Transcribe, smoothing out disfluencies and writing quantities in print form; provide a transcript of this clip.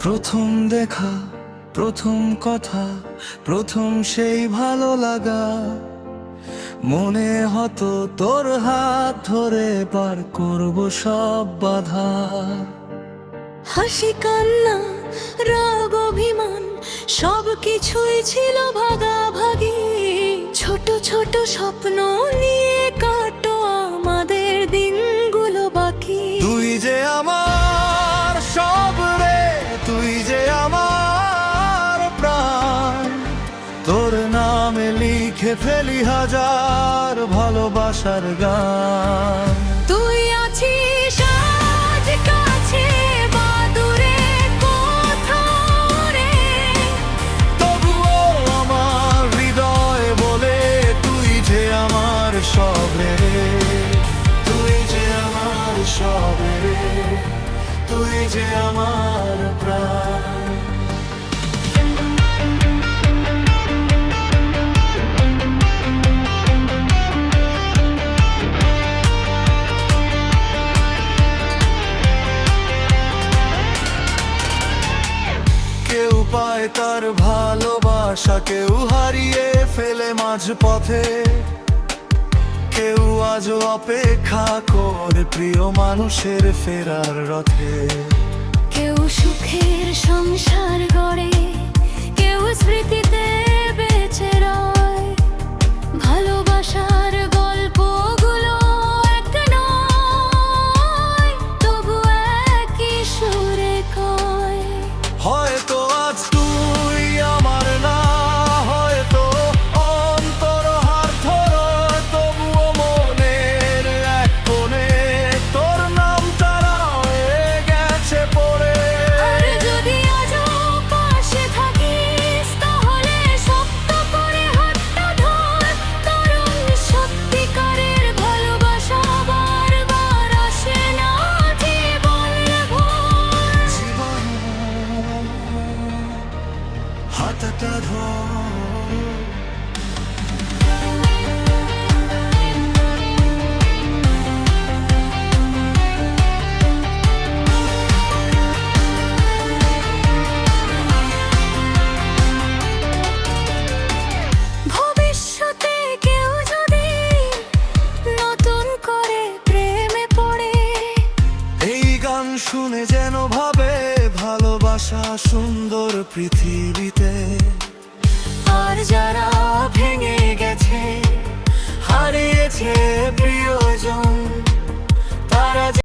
প্রথম দেখা, প্রথম কথা, প্রথম সেই ভালো লাগা, মনে হতো তোর হাত ধরে পার করব সব বাধা। হাসি কান্না রাগ অভিমান সব কিছুই ছিল ভাগাভাগি। ছোট ছোট স্বপ্ন নিয়ে কাটো আমাদের দিনগুলো বাকি। তুই যে আমার সব রে, তুই যে আমার প্রাণ, তোর নামে লিখে ফেলি হাজার ভালোবাসার গান। তুই আছিস আজ কাছে বা দূরে কোথাও রে, তবুও আমার হৃদয় বলে তুই যে আমার সব রে, তুই যে আমার সব রে, তুই যে আমার প্রাণ। কেউ পায় তার ভালোবাসা, কেউ হারিয়ে ফেলে মাঝ পথে, কেউ আজও অপেক্ষা করে প্রিয় মানুষের ফেরার রথে। কেউ সুখের সংসার গড়ে, কেউ স্মৃতিতে বেঁচে রয়। ভালোবাসার গল্পগুলো এক নয়, তবু একই সুরে কয়। হয়তো আজ তুই আমার না, হয়তো অন্তর হার ধর, তবুও মনের এক কোণে তোর নামটা রয়ে গেছে পড়ে। আর যদি আজও পাশে থাকিস, তাহলে শক্ত করে হাতটা ধর। কারণ সত্যিকারের ভালোবাসা বারবার আসে না জীবন ভর। জীবন হাতটা ধর। ভবিষ্যতে কেউ যদি নতুন করে প্রেমে পড়ে, এই গান শুনে যেন ভাবে ভালোবাসা সুন্দর পৃথিবীতে। আর যারা